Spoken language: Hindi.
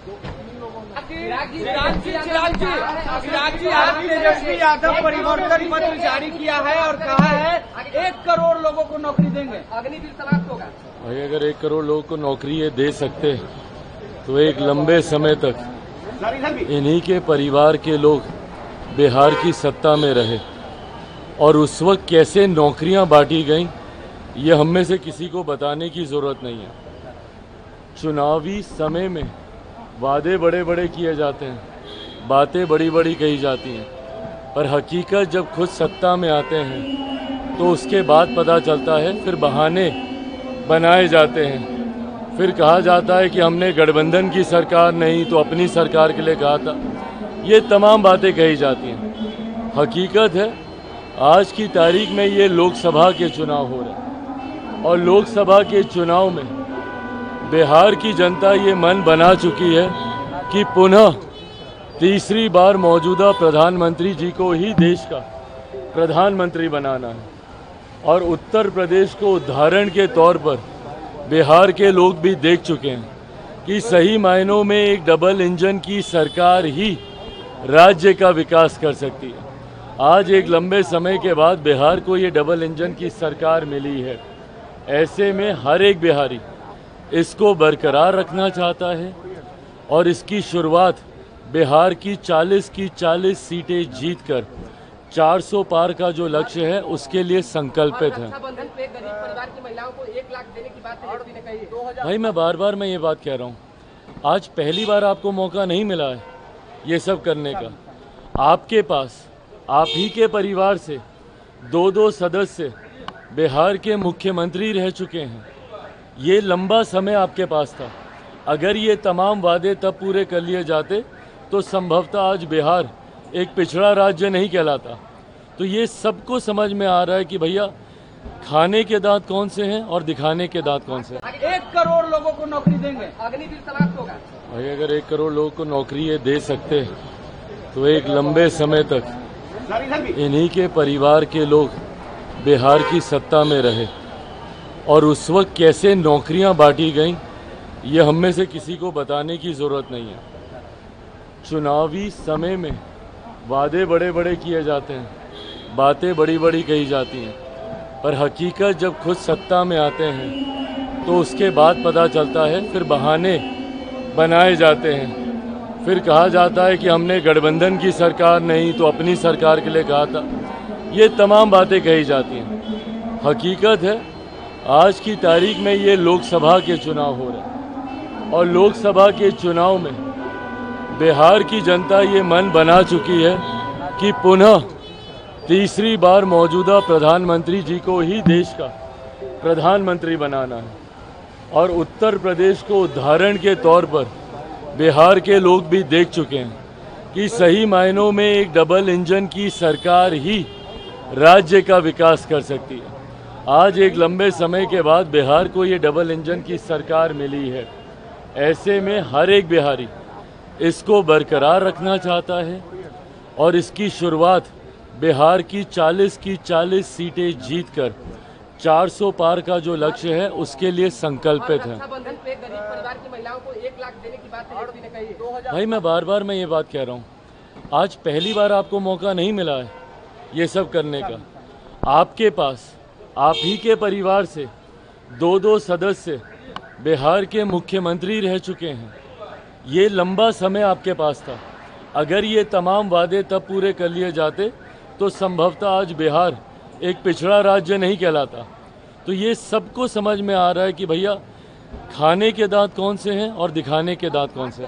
चिराग जी, आप तेजस्वी यादव परिवर्तन पत्र जारी किया है और कहा है 1 करोड़ लोगों को नौकरी देंगे, अग्निवीर समाप्त होगा। भाई अगर 1 करोड़ लोगों को नौकरी ये दे सकते तो एक लंबे समय तक इन्हीं के परिवार के लोग बिहार की सत्ता में रहे, और उस वक्त कैसे नौकरियां बांटी गईं ये हम में से किसी को बताने की ज़रूरत नहीं है। चुनावी समय में वादे बड़े बड़े किए जाते हैं, बातें बड़ी बड़ी कही जाती हैं, पर हकीकत जब खुद सत्ता में आते हैं तो उसके बाद पता चलता है, फिर बहाने बनाए जाते हैं। फिर कहा जाता है कि हमने गठबंधन की सरकार नहीं तो अपनी सरकार के लिए कहा था। ये तमाम बातें कही जाती हैं। हकीकत है आज की तारीख में ये लोकसभा के चुनाव हो रहे हैं, और लोकसभा के चुनाव में बिहार की जनता ये मन बना चुकी है कि पुनः तीसरी बार मौजूदा प्रधानमंत्री जी को ही देश का प्रधानमंत्री बनाना है। और उत्तर प्रदेश को उदाहरण के तौर पर बिहार के लोग भी देख चुके हैं कि सही मायनों में एक डबल इंजन की सरकार ही राज्य का विकास कर सकती है। आज एक लंबे समय के बाद बिहार को ये डबल इंजन की सरकार मिली है। ऐसे में हर एक बिहारी इसको बरकरार रखना चाहता है, और इसकी शुरुआत बिहार की 40 सीटें जीतकर 400 पार का जो लक्ष्य है उसके लिए संकल्पित है। भाई मैं बार बार ये बात कह रहा हूँ, आज पहली बार आपको मौका नहीं मिला है ये सब करने का। आपके पास आप ही के परिवार से 2 सदस्य बिहार के मुख्यमंत्री रह चुके हैं। ये लंबा समय आपके पास था। अगर ये तमाम वादे तब पूरे कर लिए जाते तो संभवतः आज बिहार एक पिछड़ा राज्य नहीं कहलाता। तो ये सबको समझ में आ रहा है कि भैया खाने के दांत कौन से हैं और दिखाने के दांत कौन से हैं। 1 करोड़ लोगों को नौकरी देंगे, अग्निवीर समाप्त होगा। भाई अगर 1 करोड़ लोगों को नौकरी ये दे सकते तो एक लंबे समय तक इन्हीं के परिवार के लोग बिहार की सत्ता में रहे, और उस वक्त कैसे नौकरियां बांटी गईं ये हम में से किसी को बताने की ज़रूरत नहीं है। चुनावी समय में वादे बड़े बड़े किए जाते हैं, बातें बड़ी बड़ी कही जाती हैं, पर हकीकत जब खुद सत्ता में आते हैं तो उसके बाद पता चलता है, फिर बहाने बनाए जाते हैं। फिर कहा जाता है कि हमने गठबंधन की सरकार नहीं तो अपनी सरकार के लिए कहा था। ये तमाम बातें कही जाती हैं। हकीकत है आज की तारीख में ये लोकसभा के चुनाव हो रहे हैं, और लोकसभा के चुनाव में बिहार की जनता ये मन बना चुकी है कि पुनः तीसरी बार मौजूदा प्रधानमंत्री जी को ही देश का प्रधानमंत्री बनाना है। और उत्तर प्रदेश को उदाहरण के तौर पर बिहार के लोग भी देख चुके हैं कि सही मायनों में एक डबल इंजन की सरकार ही राज्य का विकास कर सकती है। आज एक लंबे समय के बाद बिहार को ये डबल इंजन की सरकार मिली है। ऐसे में हर एक बिहारी इसको बरकरार रखना चाहता है, और इसकी शुरुआत बिहार की 40 सीटें जीतकर 400 पार का जो लक्ष्य है उसके लिए संकल्पित है। भाई मैं बार बार ये बात कह रहा हूँ, आज पहली बार आपको मौका नहीं मिला है ये सब करने का। आपके पास आप ही के परिवार से 2 सदस्य बिहार के मुख्यमंत्री रह चुके हैं। ये लंबा समय आपके पास था। अगर ये तमाम वादे तब पूरे कर लिए जाते तो संभवतः आज बिहार एक पिछड़ा राज्य नहीं कहलाता। तो ये सबको समझ में आ रहा है कि भैया खाने के दांत कौन से हैं और दिखाने के दांत कौन से हैं।